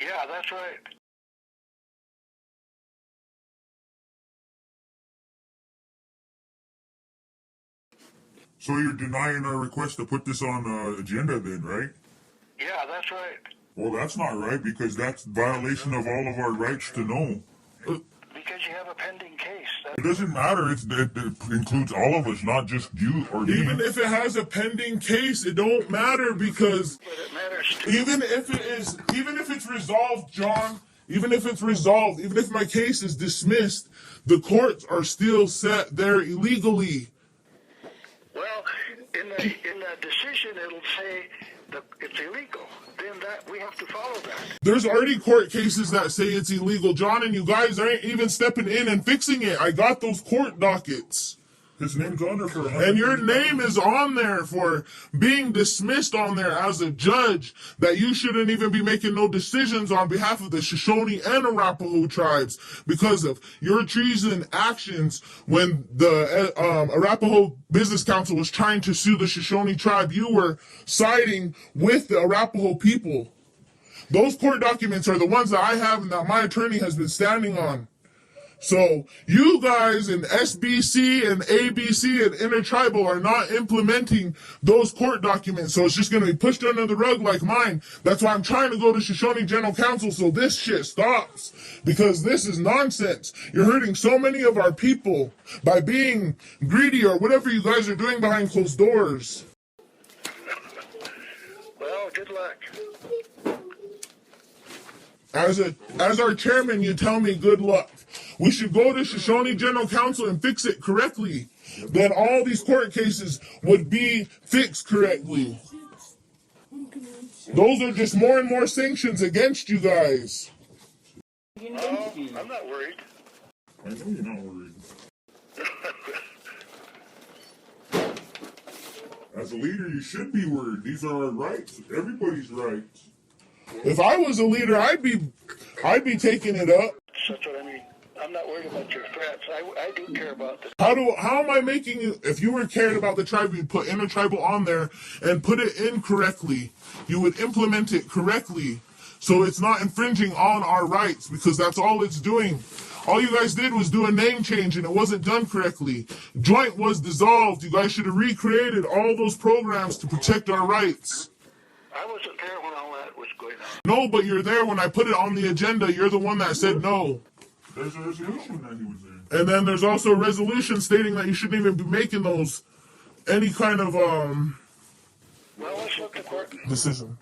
Yeah, that's right. So you're denying our request to put this on the agenda then, right? Yeah, that's right. Well, that's not right because that's violation of all of our rights to know. Because you have a pending case. It doesn't matter. It includes all of us, not just you or me. Even if it has a pending case, it don't matter because But it matters too. even if it's resolved, John, even if it's resolved, even if my case is dismissed, the courts are still set there illegally. Well, in the decision, it'll say that it's illegal. Then that we have to follow that. There's already court cases that say it's illegal, John, and you guys aren't even stepping in and fixing it. I got those court dockets. His name's on there for And your name is on there for being dismissed on there as a judge, that you shouldn't even be making no decisions on behalf of the Shoshone and Arapaho tribes because of your treason actions when the Arapaho Business Council was trying to sue the Shoshone tribe. You were siding with the Arapaho people. Those court documents are the ones that I have and that my attorney has been standing on. So you guys in SBC and ABC and Intertribal are not implementing those court documents. So it's just going to be pushed under the rug like mine. That's why I'm trying to go to Shoshone General Counsel so this shit stops. Because this is nonsense. You're hurting so many of our people by being greedy or whatever you guys are doing behind closed doors. Well, good luck. As our chairman, you tell me good luck. We should go to Shoshone General Counsel and fix it correctly. Then all these court cases would be fixed correctly. Those are just more and more sanctions against you guys. Oh, I'm not worried. I know you're not worried. As a leader, you should be worried. These are our rights. Everybody's rights. If I was a leader, I'd be taking it up. That's what I mean. I'm not worried about your threats. I do care about this. How am I making you? If you were cared about the tribe, you'd put Intertribal on there and put it in correctly. You would implement it correctly, so it's not infringing on our rights because that's all it's doing. All you guys did was do a name change and it wasn't done correctly. Joint was dissolved. You guys should have recreated all those programs to protect our rights. I wasn't there when all that was going on. No, but you're there when I put it on the agenda. You're the one that said no. There's a resolution that he was there. And then there's also a resolution stating that you shouldn't even be making those, any kind of, Well, let's look at court. decision.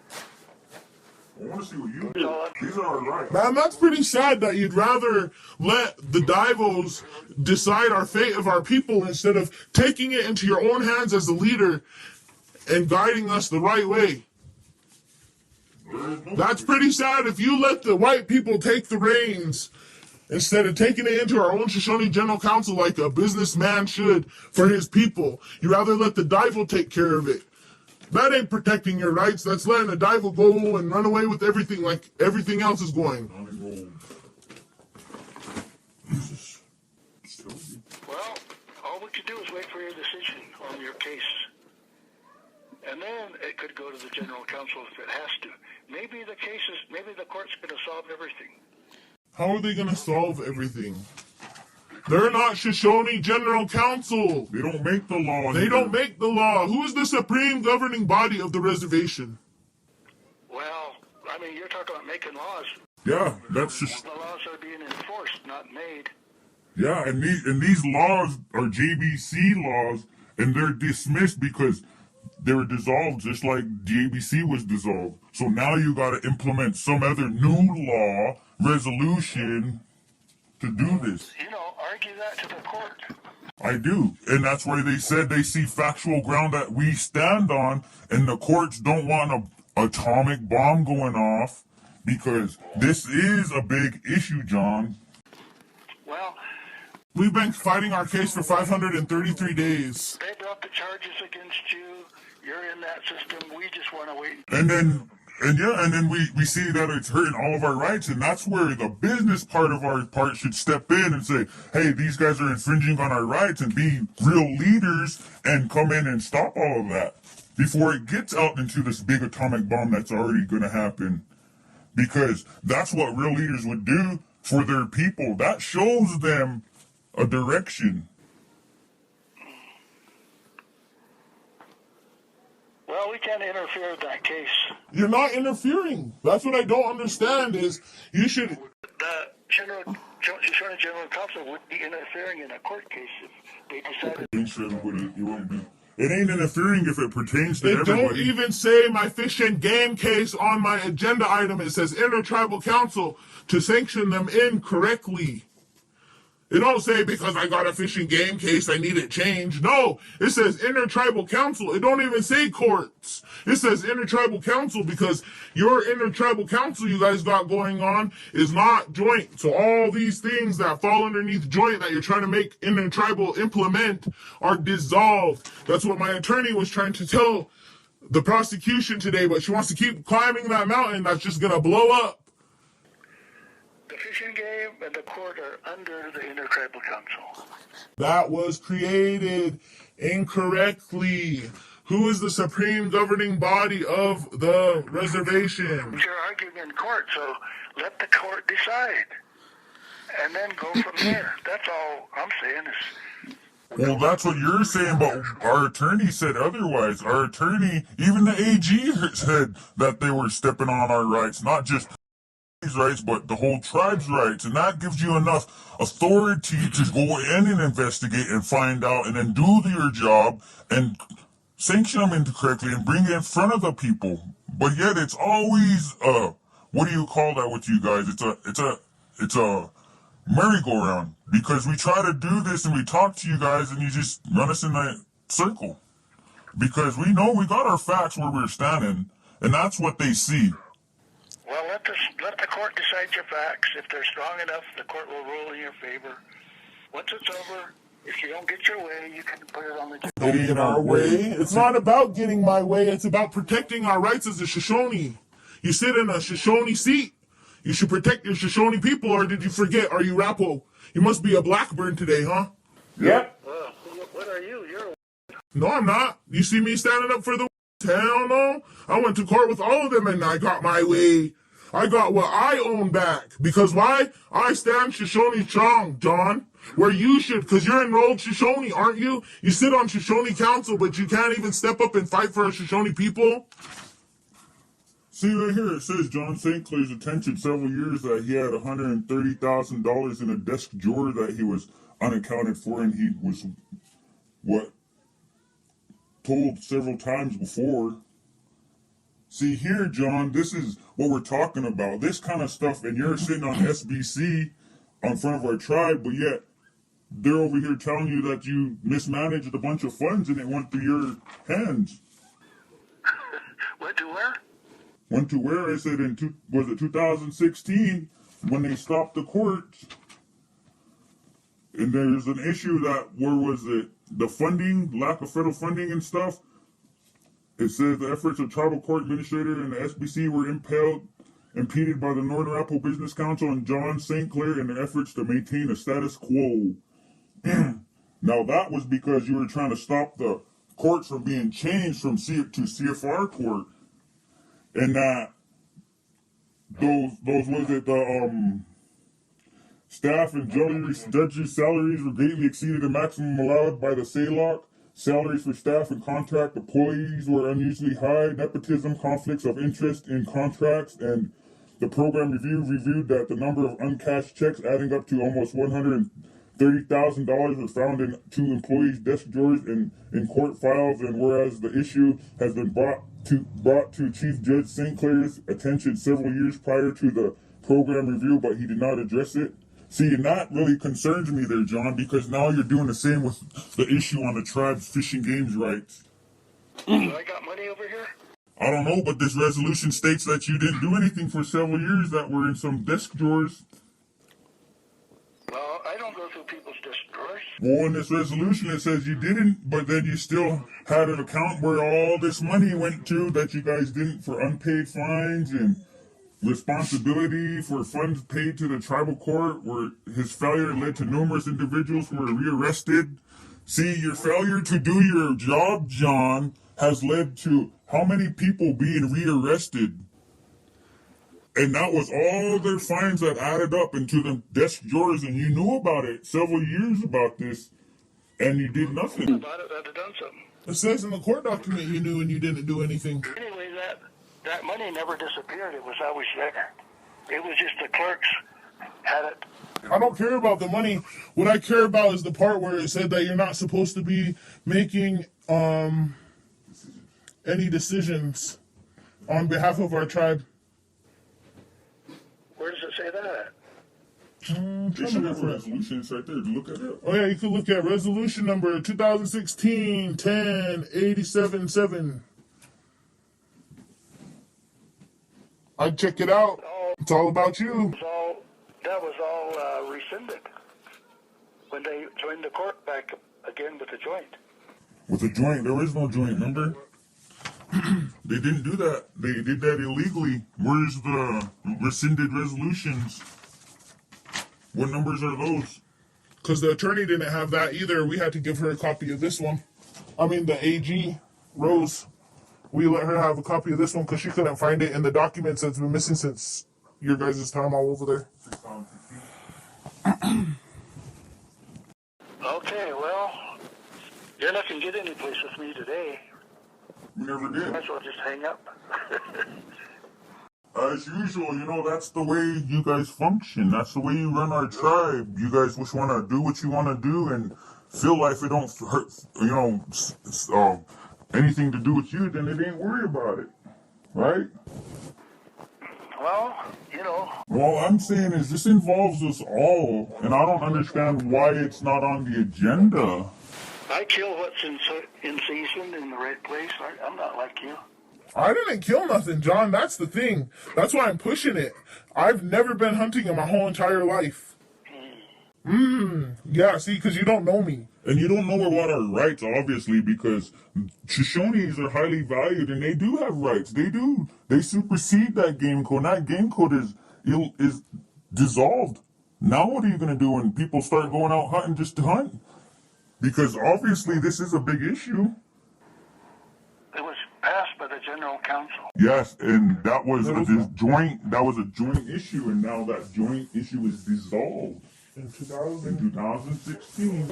I want to see what you do. These are our rights. Man, that's pretty sad that you'd rather let the Divos decide our fate of our people instead of taking it into your own hands as a leader and guiding us the right way. That's pretty sad if you let the white people take the reins instead of taking it into our own Shoshone General Counsel like a businessman should for his people. You rather let the Divo take care of it. That ain't protecting your rights. That's letting the Divo go and run away with everything like everything else is going. Well, all we could do is wait for your decision on your case. And then it could go to the General Counsel if it has to. Maybe the court's going to solve everything. How are they going to solve everything? They're not Shoshone General Counsel. They don't make the law. They don't make the law. Who is the supreme governing body of the reservation? Well, I mean, you're talking about making laws. Yeah, that's just. The laws are being enforced, not made. Yeah, and these laws are JBC laws, and they're dismissed because they were dissolved, just like JBC was dissolved. So now you got to implement some other new law resolution to do this. You know, argue that to the court. I do, and that's why they said they see factual ground that we stand on, and the courts don't want an atomic bomb going off because this is a big issue, John. Well, we've been fighting our case for 533 days. They brought the charges against you. You're in that system. We just want to wait. And then we see that it's hurting all of our rights, and that's where the business part of our part should step in and say, hey, these guys are infringing on our rights, and be real leaders and come in and stop all of that before it gets out into this big atomic bomb that's already going to happen. because that's what real leaders would do for their people. That shows them a direction. Well, we can't interfere in that case. You're not interfering. That's what I don't understand is you should... The Shoshone General Council would be interfering in a court case if they decided... It won't be. It ain't interfering if it pertains to everybody. Don't even say my fish and game case on my agenda item. It says Intertribal Council to sanction them incorrectly. It don't say because I got a fish and game case I need it changed. No, it says Intertribal Council. It don't even say courts. It says Intertribal Council because your Intertribal Council you guys got going on is not joint. So all these things that fall underneath joint that you're trying to make Intertribal implement are dissolved. That's what my attorney was trying to tell the prosecution today, but she wants to keep climbing that mountain that's just going to blow up. The fishing game and the court are under the Intertribal Council. That was created incorrectly. Who is the supreme governing body of the reservation? You're arguing in court, so let the court decide. And then go from there. That's all I'm saying is... Well, that's what you're saying, but our attorney said otherwise. Our attorney, even the AG said that they were stepping on our rights, not just rights, but the whole tribe's rights, and that gives you enough authority to go in and investigate and find out and then do your job and sanction them incorrectly and bring it in front of the people. But yet it's always what do you call that with you guys? It's a merry-go-round, because we try to do this and we talk to you guys and you just run us in a circle, because we know we got our facts where we're standing, and that's what they see. Well, let the court decide your facts. If they're strong enough, the court will rule in your favor. Once it's over, if you don't get your way, you can put it on the... Getting our way? It's not about getting my way. It's about protecting our rights as a Shoshone. You sit in a Shoshone seat. You should protect your Shoshone people, or did you forget? Are you Rapo? You must be a Blackburn today, huh? Yep. What are you? You're... No, I'm not. You see me standing up for the... Hell no. I went to court with all of them and I got my way. I got what I own back. Because why? I stand Shoshone strong, John. Where you should, because you're enrolled Shoshone, aren't you? You sit on Shoshone Council, but you can't even step up and fight for our Shoshone people? See right here, it says John St. Clair's attention several years that he had $130,000 in a desk drawer that he was unaccounted for, and he was, told several times before. See here, John, this is what we're talking about. This kind of stuff, and you're sitting on SBC in front of our tribe, but yet they're over here telling you that you mismanaged a bunch of funds and it went through your hands. Went to where? Went to where? I said in 2016 when they stopped the courts. And there's an issue that, where was it? The funding, lack of federal funding and stuff. It says the efforts of tribal court administrator and the SBC were impeded by the Northern Arapaho Business Council and John St. Clair in their efforts to maintain a status quo. Now that was because you were trying to stop the courts from being changed from to CFR court. And that those was it, the staff and judges' salaries were greatly exceeded the maximum allowed by the SALOC. Salaries for staff and contract employees were unusually high. Nepotism, conflicts of interest in contracts, and the program review reviewed that the number of uncashed checks adding up to almost $130,000 were found in two employees' desk drawers and in court files. And whereas the issue has been brought to Chief Judge St. Clair's attention several years prior to the program review, but he did not address it. See, and that really concerns me there, John, because now you're doing the same with the issue on the tribe's fishing games rights. So I got money over here? I don't know, but this resolution states that you didn't do anything for several years that were in some desk drawers. Well, I don't go through people's desk drawers. Well, in this resolution it says you didn't, but then you still had an account where all this money went to that you guys didn't for unpaid fines and responsibility for funds paid to the tribal court, where his failure led to numerous individuals who were rearrested. See, your failure to do your job, John, has led to how many people being rearrested? And that was all their fines that added up into the desk drawers, and you knew about it several years about this, and you did nothing. About it, I'd have done something. It says in the court document you knew and you didn't do anything. Anyway, that money never disappeared. It was always there. It was just the clerks had it. I don't care about the money. What I care about is the part where it said that you're not supposed to be making any decisions on behalf of our tribe. Where does it say that? They should have resolutions right there. Look at it. Oh yeah, you could look at resolution number 2016-10-87-7. I'd check it out. It's all about you. That was all rescinded when they joined the court back again with the joint. With the joint, there is no joint, remember? They didn't do that. They did that illegally. Where's the rescinded resolutions? What numbers are those? Because the attorney didn't have that either. We had to give her a copy of this one. I mean, the AG, Rose. We let her have a copy of this one because she couldn't find it in the documents that's been missing since your guys' time all over there. Okay, well, you're not going to get any place with me today. We never did. Might as well just hang up. As usual, that's the way you guys function. That's the way you run our tribe. You guys just want to do what you want to do and feel like if it don't hurt, anything to do with you, then it ain't worry about it. Right? Well, Well, I'm saying is this involves us all, and I don't understand why it's not on the agenda. I kill what's in season in the right place. I'm not like you. I didn't kill nothing, John. That's the thing. That's why I'm pushing it. I've never been hunting in my whole entire life. Yeah, see, because you don't know me. And you don't know about our rights, obviously, because Shoshones are highly valued, and they do have rights. They do. They supersede that game code. That game code is dissolved. Now what are you going to do when people start going out hunting just to hunt? Because obviously this is a big issue. It was passed by the General Council. Yes, and that was a joint issue, and now that joint issue is dissolved. In In 2016. It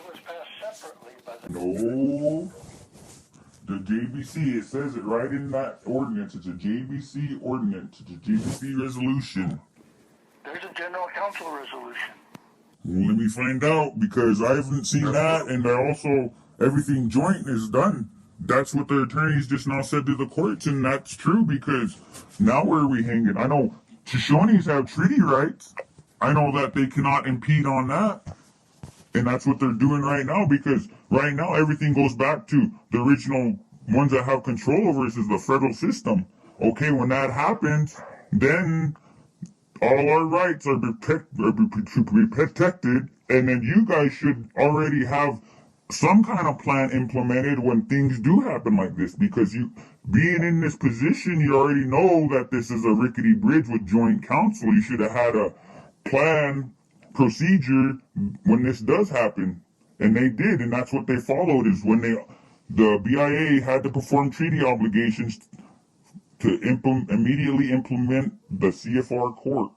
was passed separately by the... No. The JBC, it says it right in that ordinance. It's a JBC ordinance. It's a JBC resolution. There's a General Council resolution. Well, let me find out, because I haven't seen that, and everything joint is done. That's what the attorneys just now said to the courts, and that's true, because now where are we hanging? I know Shoshones have treaty rights. I know that they cannot impede on that. And that's what they're doing right now, because right now everything goes back to the original ones that have control over us is the federal system. Okay, when that happens, then all our rights are protected, and then you guys should already have some kind of plan implemented when things do happen like this, because you being in this position, you already know that this is a rickety bridge with joint counsel. You should have had a plan, procedure when this does happen, and they did, and that's what they followed. Is when the BIA had to perform treaty obligations to immediately implement the CFR court.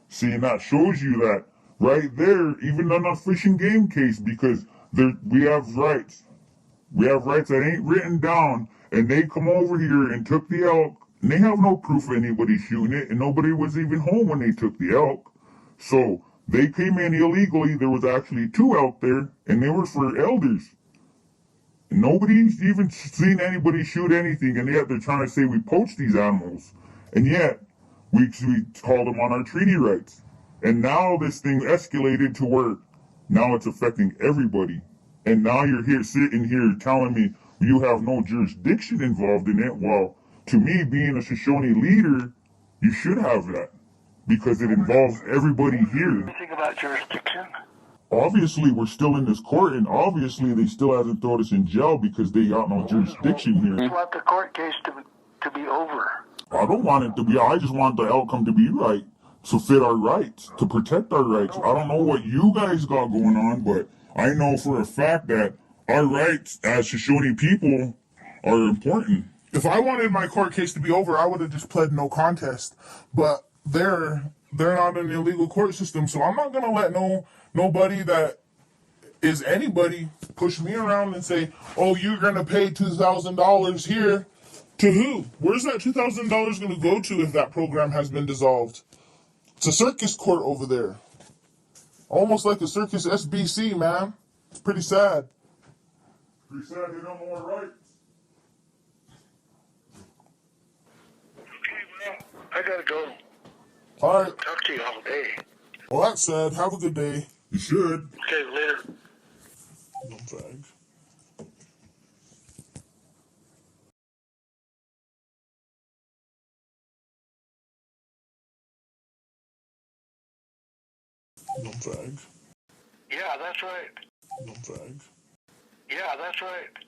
See, and that shows you that right there, even on a fish and game case, because we have rights. We have rights that ain't written down, and they come over here and took the elk, and they have no proof of anybody shooting it, and nobody was even home when they took the elk. So they came in illegally. There was actually 2 elk there, and they were for elders. And nobody's even seen anybody shoot anything, and yet they're trying to say we poached these animals. And yet, we called them on our treaty rights. And now this thing escalated to where now it's affecting everybody. And now you're here sitting here telling me you have no jurisdiction involved in it. Well, to me, being a Shoshone leader, you should have that, because it involves everybody here. You think about jurisdiction? Obviously, we're still in this court, and obviously they still haven't thrown us in jail because they got no jurisdiction here. You want the court case to be over. I don't want it to be. I just want the outcome to be right, to fit our rights, to protect our rights. I don't know what you guys got going on, but I know for a fact that our rights as Shoshone people are important. If I wanted my court case to be over, I would have just pled no contest. But they're not an illegal court system, so I'm not gonna let nobody that is anybody push me around and say, "Oh, you're gonna pay $2,000 here." To who? Where's that $2,000 gonna go to if that program has been dissolved? It's a circus court over there, almost like a circus SBC, man. It's pretty sad. Pretty sad they don't know our rights. Okay, well, I gotta go. All right. Talk to you all day. Well, that's sad. Have a good day. You should. Okay, later. No drag. No drag. Yeah, that's right. No drag. Yeah, that's right.